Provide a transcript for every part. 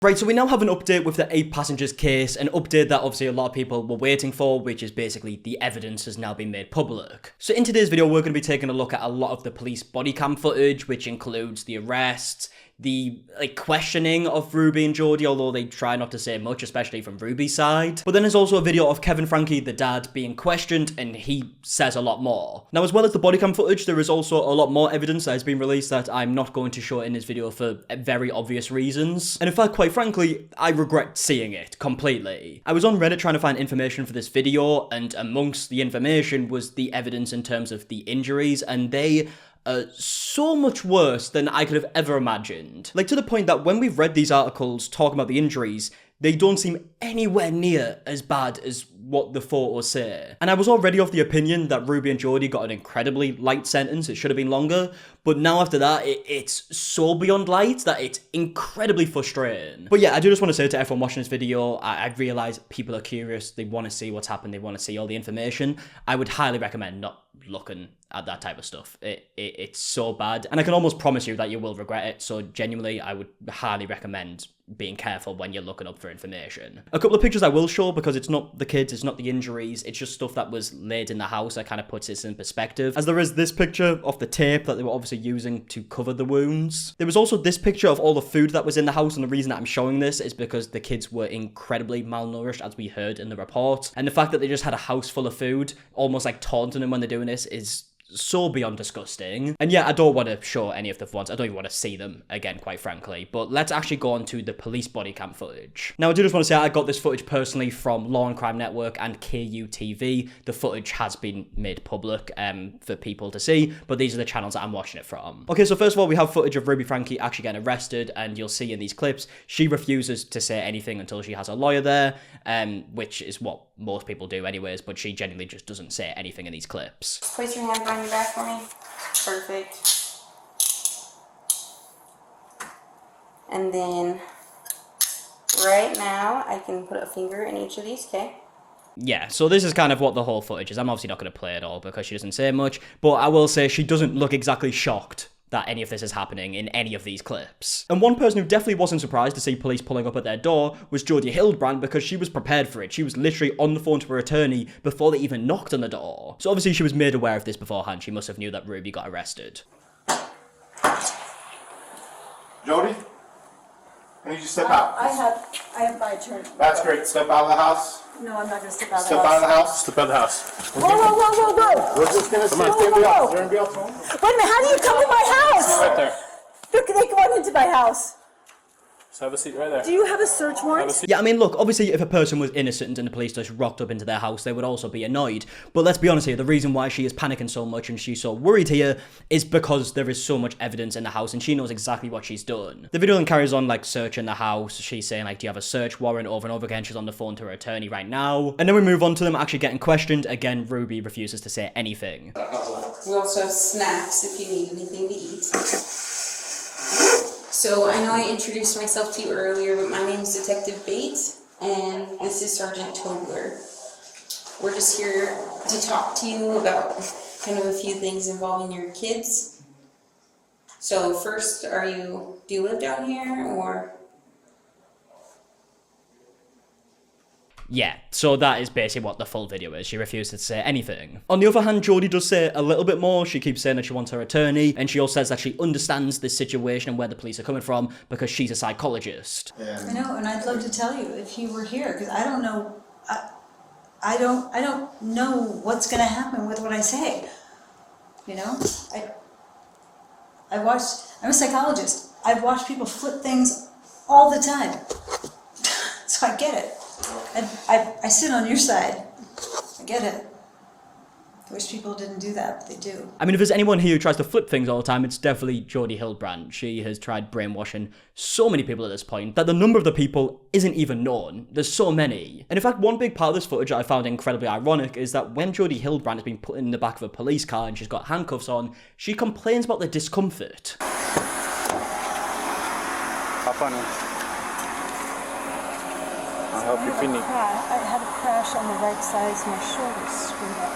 Right, so we now have an update with the 8 passengers case, an update that obviously a lot of people were waiting for, which is basically the evidence has now been made public. So in today's video, we're going to be taking a look at a lot of the police body cam footage, which includes the arrests, the questioning of Ruby and Jodie, although they try not to say much, especially from Ruby's side. But then there's also a video of Kevin Frankie, the dad, being questioned, and he says a lot more. Now, as well as the body cam footage, there is also a lot more evidence that has been released that I'm not going to show in this video for very obvious reasons. And in fact, quite frankly, I regret seeing it completely. I was on Reddit trying to find information for this video, and amongst the information was the evidence in terms of the injuries, and they so much worse than I could have ever imagined. Like, to the point that when we've read these articles talking about the injuries, they don't seem anywhere near as bad as what the photos say. And I was already of the opinion that Ruby and Jodie got an incredibly light sentence. It should have been longer. But now after that, it's so beyond light that it's incredibly frustrating. But yeah, I do just want to say to everyone watching this video, I realise people are curious. They want to see what's happened. They want to see all the information. I would highly recommend not looking at that type of stuff. It's so bad. And I can almost promise you that you will regret it. So genuinely, I would highly recommend being careful when you're looking up for information. A couple of pictures I will show because it's not the kids, it's not the injuries, it's just stuff that was laid in the house that kind of puts this in perspective. As there is this picture of the tape that they were obviously using to cover the wounds. There was also this picture of all the food that was in the house, and the reason that I'm showing this is because the kids were incredibly malnourished, as we heard in the report. And the fact that they just had a house full of food, almost like taunting them when they're doing this, is so beyond disgusting. And yeah, I don't want to show any of the ones. I don't even want to see them again, quite frankly. But let's actually go on to the police body cam footage. Now, I do just want to say I got this footage personally from Law and Crime Network and KUTV. The footage has been made public for people to see, but these are the channels that I'm watching it from. Okay, so first of all, we have footage of Ruby Frankie actually getting arrested, and you'll see in these clips, she refuses to say anything until she has a lawyer there, which is what most people do anyways, but she genuinely just doesn't say anything in these clips. Place your hand on your back for me. Perfect. And then right now I can put a finger in each of these, okay? Yeah, so this is kind of what the whole footage is. I'm obviously not going to play it all because she doesn't say much, but I will say she doesn't look exactly shocked that any of this is happening in any of these clips. And one person who definitely wasn't surprised to see police pulling up at their door was Jodie Hildebrand, because she was prepared for it. She was literally on the phone to her attorney before they even knocked on the door. So obviously she was made aware of this beforehand. She must have knew that Ruby got arrested. Jodie, can you just step out? I have my turn. That's great. Step out of the house. No, I'm not going to step out of the Step house. out of the house. Step out of the house. Whoa, whoa, whoa, whoa, whoa. We're just gonna Whoa, whoa, whoa. They're gonna be outside. Wait a minute, how do you come in my house? Right there. Look, they go into my house. Just have a seat right there. Do you have a search warrant? Yeah, I mean, look, obviously if a person was innocent and the police just rocked up into their house, they would also be annoyed. But let's be honest here, the reason why she is panicking so much and she's so worried here is because there is so much evidence in the house and she knows exactly what she's done. The video then carries on, searching the house. She's saying, do you have a search warrant over and over again? She's on the phone to her attorney right now. And then we move on to them actually getting questioned. Again, Ruby refuses to say anything. We also have snacks if you need anything to eat. So I know I introduced myself to you earlier, but my name is Detective Bates, and this is Sergeant Tobler. We're just here to talk to you about kind of a few things involving your kids. So first, do you live down here, or? Yeah, so that is basically what the full video is. She refuses to say anything. On the other hand, Jodie does say a little bit more. She keeps saying that she wants her attorney, and she also says that she understands this situation and where the police are coming from because she's a psychologist. I know, and I'd love to tell you if you were here, because I don't know. I don't know what's going to happen with what I say. You know, I'm a psychologist. I've watched people flip things all the time, so I get it. I sit on your side. I get it. I wish people didn't do that, but they do. I mean, if there's anyone here who tries to flip things all the time, it's definitely Jodie Hildebrand. She has tried brainwashing so many people at this point that the number of the people isn't even known. There's so many. And in fact, one big part of this footage that I found incredibly ironic is that when Jodie Hildebrand has been put in the back of a police car and she's got handcuffs on, she complains about the discomfort. Hop on in. I'll help you if you need. I had a crash on the right side, so my shoulder's screwed up.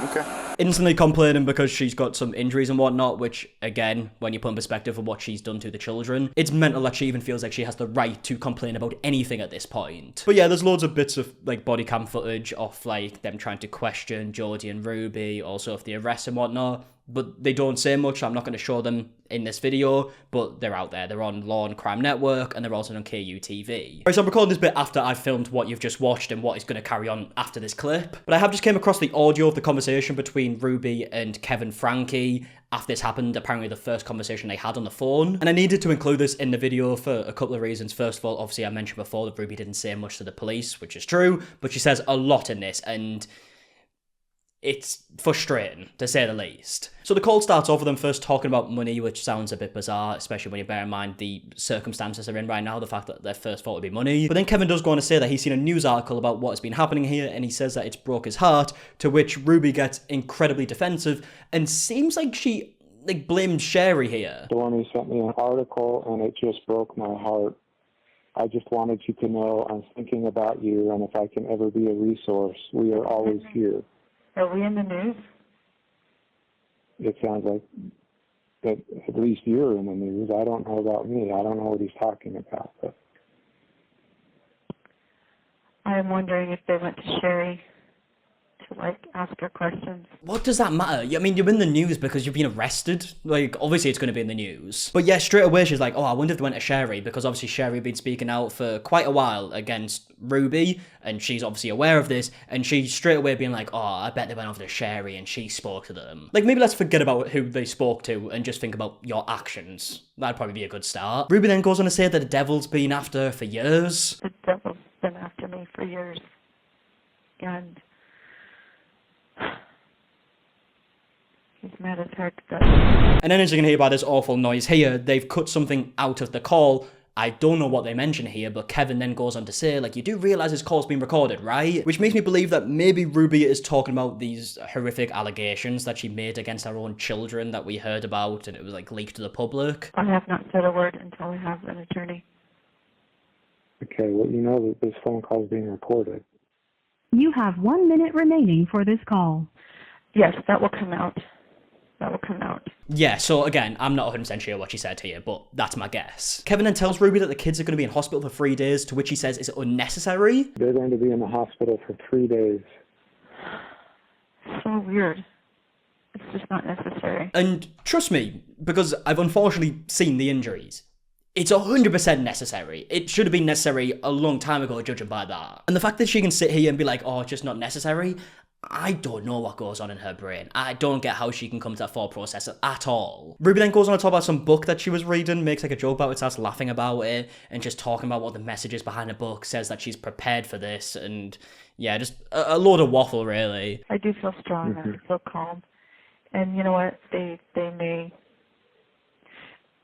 Okay. Instantly complaining because she's got some injuries and whatnot, which, again, when you put in perspective of what she's done to the children, it's mental that she even feels like she has the right to complain about anything at this point. But yeah, there's loads of bits of, like, body cam footage of, like, them trying to question Jodie and Ruby, also of the arrests and whatnot. But they don't say much, so I'm not going to show them in this video, but they're out there. They're on Law and Crime Network, and they're also on KU TV. Alright, so I'm recording this bit after I've filmed what you've just watched and what is going to carry on after this clip. But I have just came across the audio of the conversation between Ruby and Kevin Frankie after this happened, apparently the first conversation they had on the phone. And I needed to include this in the video for a couple of reasons. First of all, obviously I mentioned before that Ruby didn't say much to the police, which is true, but she says a lot in this, and it's frustrating, to say the least. So the call starts off with them first talking about money, which sounds a bit bizarre, especially when you bear in mind the circumstances they're in right now, the fact that their first thought would be money. But then Kevin does go on to say that he's seen a news article about what has been happening here, and he says that it's broke his heart, to which Ruby gets incredibly defensive, and seems like she, like, blamed Sherry here. Dormy sent me an article, and it just broke my heart. I just wanted you to know I'm thinking about you, and if I can ever be a resource, we are always here. Are we in the news? It sounds like that at least you're in the news. I don't know about me. I don't know what he's talking about. But I'm wondering if they went to Sherry to, like, ask her questions. What does that matter? I mean, you're in the news because you've been arrested. Like, obviously it's going to be in the news. But yeah, straight away she's like, oh, I wonder if they went to Sherry, because obviously Sherry had been speaking out for quite a while against Ruby, and she's obviously aware of this, and she's straight away being like, oh, I bet they went over to Sherry and she spoke to them. Like, maybe let's forget about who they spoke to and just think about your actions. That'd probably be a good start. Ruby then goes on to say that the devil's been after her for years. The devil's been after me for years. And he's mad as hard to death. And then, as you can hear by this awful noise here, they've cut something out of the call. I don't know what they mention here, but Kevin then goes on to say, like, you do realise this call's been recorded, right? Which makes me believe that maybe Ruby is talking about these horrific allegations that she made against her own children that we heard about, and it was, like, leaked to the public. I have not said a word until I have an attorney. okay, well, you know that this phone call is being recorded. You have 1 minute remaining for this call. Yes, that will come out. That will come out. Yeah, so again, I'm not 100% sure what she said here, but that's my guess. Kevin then tells Ruby that the kids are going to be in hospital for 3 days, to which he says, is it unnecessary? They're going to be in the hospital for 3 days. So weird. It's just not necessary. And trust me, because I've unfortunately seen the injuries, it's 100% necessary. It should have been necessary a long time ago, judging by that. And the fact that she can sit here and be like, oh, it's just not necessary, I don't know what goes on in her brain. I don't get how she can come to that thought process at all. Ruby then goes on to talk about some book that she was reading, makes like a joke about it, starts laughing about it, and just talking about what the message is behind the book, says that she's prepared for this, and yeah, just a load of waffle, really. I do feel strong. I feel calm. And you know what? They may...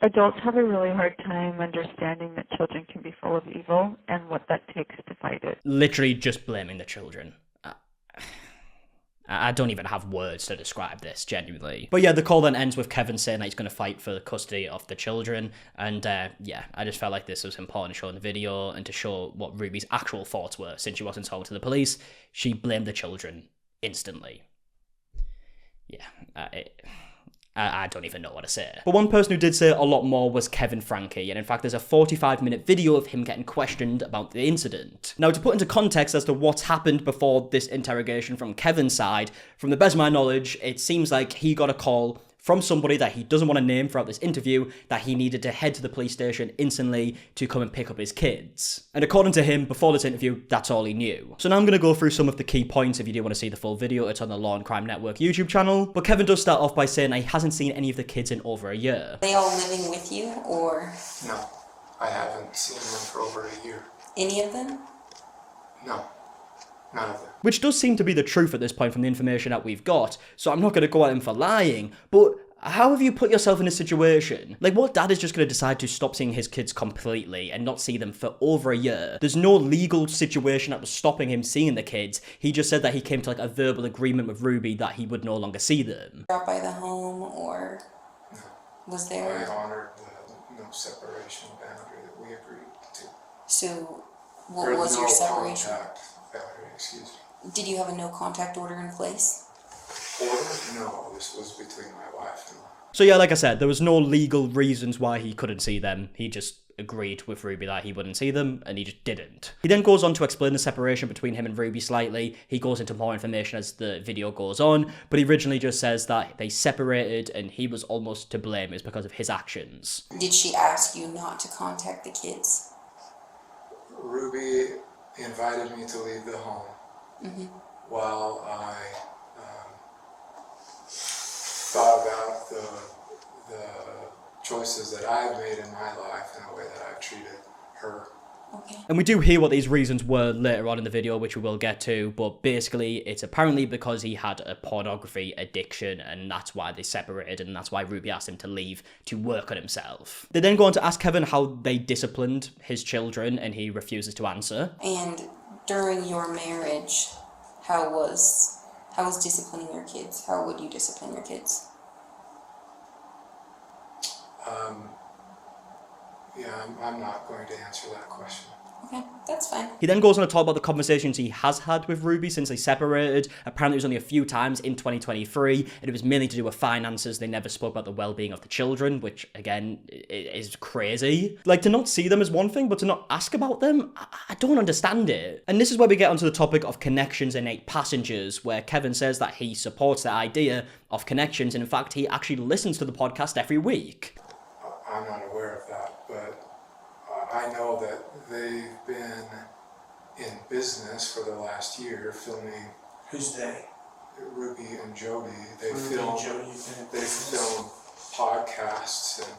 Adults have a really hard time understanding that children can be full of evil and what that takes to fight it. Literally just blaming the children. I don't even have words to describe this, genuinely. But yeah, the call then ends with Kevin saying that he's going to fight for the custody of the children. And yeah, I just felt like this was important to show in the video and to show what Ruby's actual thoughts were. Since she wasn't talking to the police, she blamed the children instantly. Yeah, I don't even know what to say. But one person who did say a lot more was Kevin Frankie, and in fact there's a 45-minute video of him getting questioned about the incident. Now, to put into context as to what's happened before this interrogation from Kevin's side, from the best of my knowledge, it seems like he got a call from somebody that he doesn't want to name throughout this interview, that he needed to head to the police station instantly to come and pick up his kids. And according to him, before this interview, that's all he knew. So now I'm going to go through some of the key points. If you do want to see the full video, it's on the Law and Crime Network YouTube channel. But Kevin does start off by saying that he hasn't seen any of the kids in over a year. Are they all living with you, or No, I haven't seen them for over a year. any of them? No, none of them. Which does seem to be the truth at this point from the information that we've got, so I'm not going to go at him for lying, but how have you put yourself in a situation? Like, what dad is just going to decide to stop seeing his kids completely and not see them for over a year? There's no legal situation that was stopping him seeing the kids. He just said that he came to like a verbal agreement with Ruby that he would no longer see them. Drop by the home, or was I there? honored the no separation boundary that we agreed to. So, what Or was no your separation? contact boundary, excuse me. Did you have a no contact order in place? order? No, this was between my wife and I. So yeah, like I said, there was no legal reasons why he couldn't see them. He just agreed with Ruby that he wouldn't see them, and he just didn't. He then goes on to explain the separation between him and Ruby slightly. He goes into more information as the video goes on, but he originally just says that they separated and he was almost to blame. It's because of his actions. Did she ask you not to contact the kids? Ruby invited me to leave the home while I thought about the choices that I've made in my life and the way that I've treated her. Okay. And we do hear what these reasons were later on in the video, which we will get to, but basically it's apparently because he had a pornography addiction, and that's why they separated, and that's why Ruby asked him to leave to work on himself. They then go on to ask Kevin how they disciplined his children, and he refuses to answer. And during your marriage, how was disciplining your kids? How would you discipline your kids? Yeah, I'm not going to answer that question. Okay, that's fine. He then goes on to talk about the conversations he has had with Ruby since they separated. Apparently it was only a few times in 2023, and it was mainly to do with finances. They never spoke about the well-being of the children, which, again, is crazy. Like, to not see them is one thing, but to not ask about them, I don't understand it. And this is where we get onto the topic of connections in 8 Passengers, where Kevin says that he supports the idea of connections, and in fact, he actually listens to the podcast every week. I'm not aware of that, but I know that they've been in business for the last year filming. Who's they? Ruby and Jody. They Ruby film and Jody have been in business. podcasts, and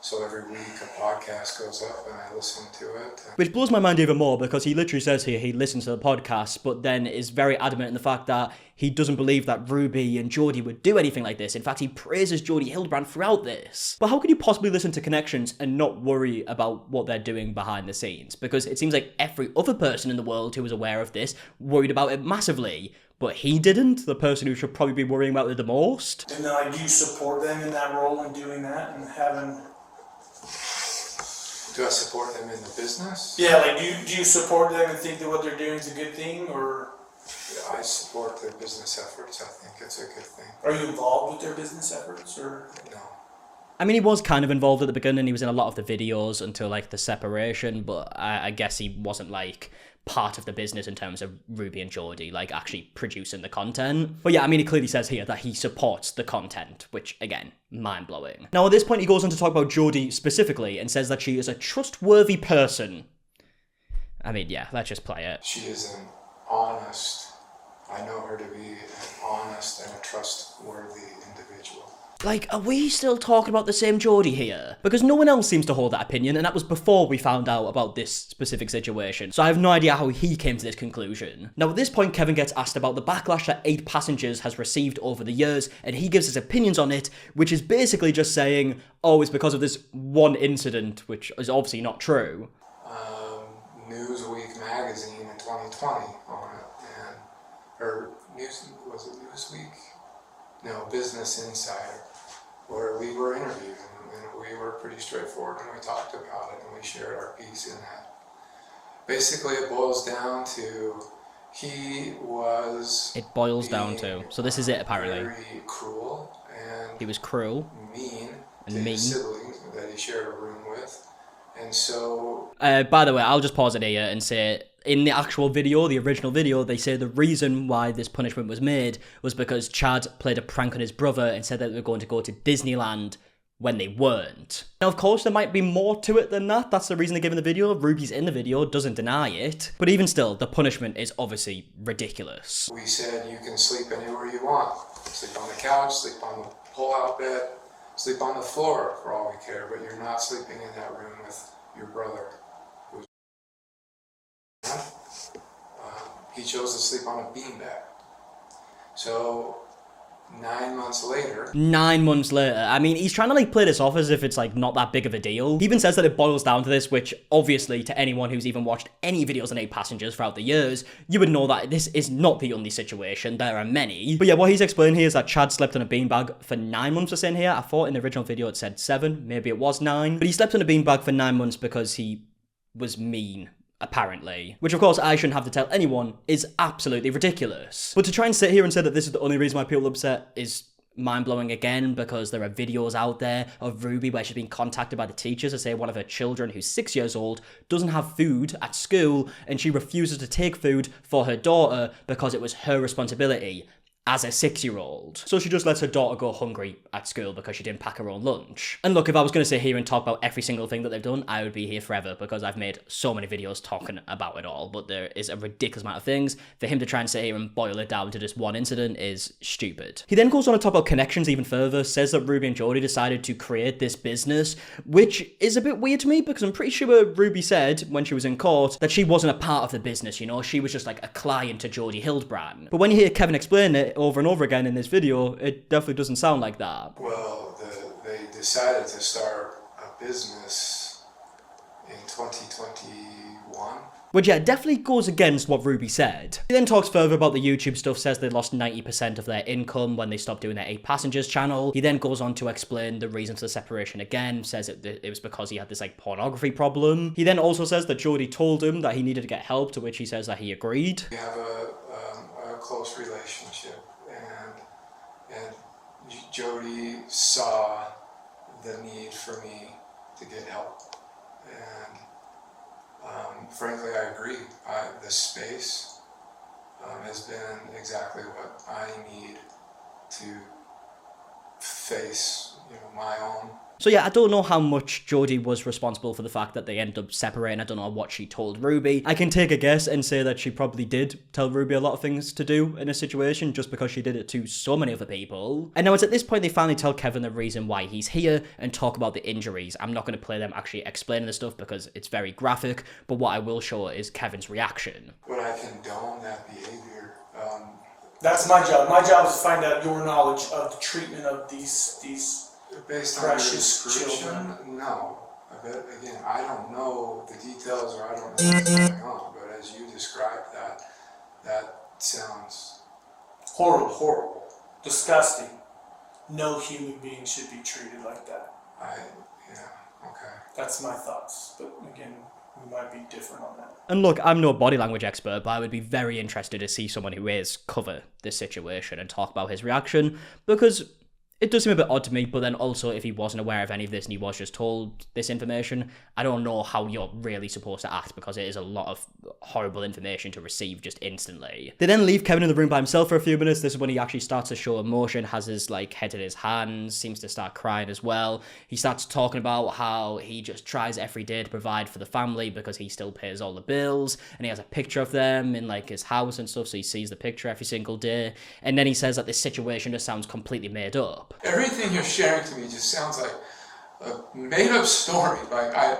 so every week a podcast goes up and I listen to it. Which blows my mind even more, because he literally says here he listens to the podcast, but then is very adamant in the fact that he doesn't believe that Ruby and Jody would do anything like this. In fact, he praises Jody Hildebrand throughout this. But how could you possibly listen to Connections and not worry about what they're doing behind the scenes? Because it seems like every other person in the world who was aware of this worried about it massively. But he didn't, the person who should probably be worrying about it the most. And then, like, do you support them in that role and doing that and having... Do I support them in the business? Yeah, like, do you support them and think that what they're doing is a good thing, or... Yeah, I support their business efforts. I think it's a good thing. Are you involved with their business efforts, or...? No. I mean, he was kind of involved at the beginning. He was in a lot of the videos until, like, the separation, but I guess he wasn't, like, part of the business in terms of Ruby and Jody, like, actually producing the content. But yeah, I mean, he clearly says here that he supports the content, which, again, mind-blowing. Now, at this point, he goes on to talk about Jody specifically and says that she is a trustworthy person. I mean, yeah, let's just play it. She is an honest, I know her to be an honest and a trustworthy individual. Like, are we still talking about the same Jody here? Because no one else seems to hold that opinion, and that was before we found out about this specific situation. So I have no idea how he came to this conclusion. Now, at this point, Kevin gets asked about the backlash that 8 Passengers has received over the years, and he gives his opinions on it, which is basically just saying, oh, it's because of this one incident, which is obviously not true. Newsweek magazine in 2020 on it, or was it Newsweek? No, Business Insider, where we were interviewed, and we were pretty straightforward when we talked about it, and we shared our piece in that. Basically, it boils down to he was. It boils down to. So this is it, apparently. Very cruel and. He was cruel. Mean. And to mean. His siblings that he shared a room with, and so. By the way, I'll just pause it here and say, in the actual video, the original video, they say the reason why this punishment was made was because Chad played a prank on his brother and said that they were going to go to Disneyland when they weren't. Now, of course, there might be more to it than that. That's the reason they're giving the video. Ruby's in the video, doesn't deny it. But even still, the punishment is obviously ridiculous. We said you can sleep anywhere you want. Sleep on the couch, sleep on the pull-out bed, sleep on the floor for all we care, but you're not sleeping in that room with your brother. He chose to sleep on a beanbag. So 9 months later. 9 months later. I mean, he's trying to like play this off as if it's like not that big of a deal. He even says that it boils down to this, which obviously to anyone who's even watched any videos on 8 Passengers throughout the years, you would know that this is not the only situation. There are many. But yeah, what he's explaining here is that Chad slept on a beanbag for 9 months, we're saying here. I thought in the original video it said 7, maybe it was 9. But he slept on a beanbag for 9 months because he was mean apparently. Which of course I shouldn't have to tell anyone is absolutely ridiculous. But to try and sit here and say that this is the only reason why people are upset is mind-blowing again, because there are videos out there of Ruby where she's been contacted by the teachers to say one of her children, who's 6 years old, doesn't have food at school and she refuses to take food for her daughter because it was her responsibility as a 6-year-old. So she just lets her daughter go hungry at school because she didn't pack her own lunch. And look, if I was going to sit here and talk about every single thing that they've done, I would be here forever because I've made so many videos talking about it all, but there is a ridiculous amount of things. For him to try and sit here and boil it down to just one incident is stupid. He then goes on to talk about connections even further, says that Ruby and Jodie decided to create this business, which is a bit weird to me because I'm pretty sure Ruby said when she was in court that she wasn't a part of the business, you know, she was just like a client to Jodie Hildbrand. But when you hear Kevin explain it over and over again in this video, it definitely doesn't sound like that. Well, they decided to start a business in 2021. Which, yeah, definitely goes against what Ruby said. He then talks further about the YouTube stuff, says they lost 90% of their income when they stopped doing their 8 Passengers channel. He then goes on to explain the reason for the separation again, says it was because he had this, like, pornography problem. He then also says that Jodie told him that he needed to get help, to which he says that he agreed. We have a close relationship, and Jodie saw the need for me to get help. And frankly, I agree. The space has been exactly what I need to face, my own. So yeah, I don't know how much Jodie was responsible for the fact that they ended up separating. I don't know what she told Ruby. I can take a guess and say that she probably did tell Ruby a lot of things to do in a situation just because she did it to so many other people. And now it's at this point they finally tell Kevin the reason why he's here and talk about the injuries. I'm not going to play them actually explaining the stuff because it's very graphic, but what I will show is Kevin's reaction. Would I condone that behavior? That's my job. My job is to find out your knowledge of the treatment of these Based on your precious description, children. No. But again, I don't know the details or I don't know what's going on, but as you described that sounds Horrible. Disgusting. No human being should be treated like that. Okay. That's my thoughts. But again, we might be different on that. And look, I'm no body language expert, but I would be very interested to see someone who is cover this situation and talk about his reaction, because it does seem a bit odd to me, but then also if he wasn't aware of any of this and he was just told this information, I don't know how you're really supposed to act because it is a lot of horrible information to receive just instantly. They then leave Kevin in the room by himself for a few minutes. This is when he actually starts to show emotion, has his head in his hands, seems to start crying as well. He starts talking about how he just tries every day to provide for the family because he still pays all the bills, and he has a picture of them in his house and stuff, so he sees the picture every single day. And then he says that this situation just sounds completely made up. Everything you're sharing to me just sounds like a made-up story. I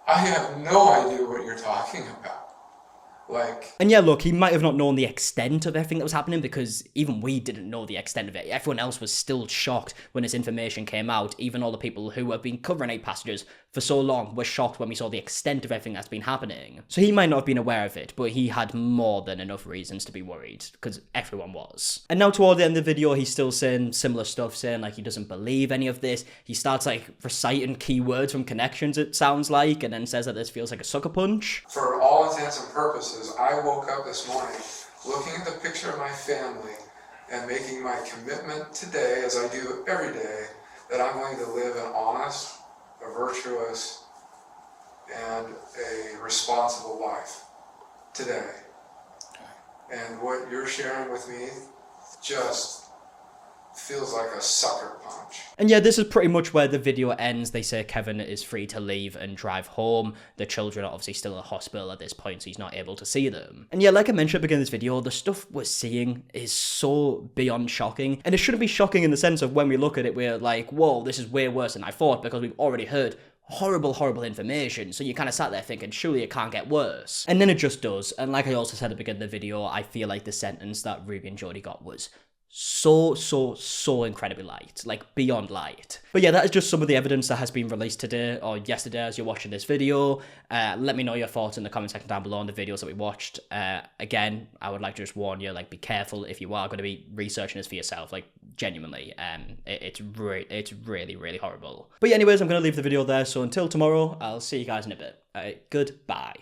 have no idea what you're talking about. And yeah, look, he might have not known the extent of everything that was happening because even we didn't know the extent of it. Everyone else was still shocked when this information came out. Even all the people who have been covering 8 Passengers for so long were shocked when we saw the extent of everything that's been happening. So he might not have been aware of it, but he had more than enough reasons to be worried because everyone was. And now toward the end of the video, he's still saying similar stuff, saying he doesn't believe any of this. He starts reciting keywords from Connections, it sounds like, and then says that this feels like a sucker punch. For all intents and purposes, I woke up this morning looking at the picture of my family and making my commitment today, as I do every day, that I'm going to live an honest, a virtuous, and a responsible life today. And what you're sharing with me just feels like a sucker punch. And yeah, this is pretty much where the video ends. They say Kevin is free to leave and drive home. The children are obviously still in the hospital at this point, so he's not able to see them. And yeah, like I mentioned at the beginning of this video, the stuff we're seeing is so beyond shocking. And it shouldn't be shocking in the sense of when we look at it, we're like, whoa, this is way worse than I thought, because we've already heard horrible information, so you kind of sat there thinking, surely it can't get worse. And then it just does. And like I also said at the beginning of the video, I feel like the sentence that Ruby and Jodie got was so incredibly light, beyond light. But yeah, that is just some of the evidence that has been released today or yesterday as you're watching this video. Let me know your thoughts in the comment section down below on the videos that we watched. Again, I would like to just warn you, be careful if you are going to be researching this for yourself. genuinely. It's really, really horrible. But yeah, anyways, I'm going to leave the video there. So until tomorrow, I'll see you guys in a bit. Goodbye.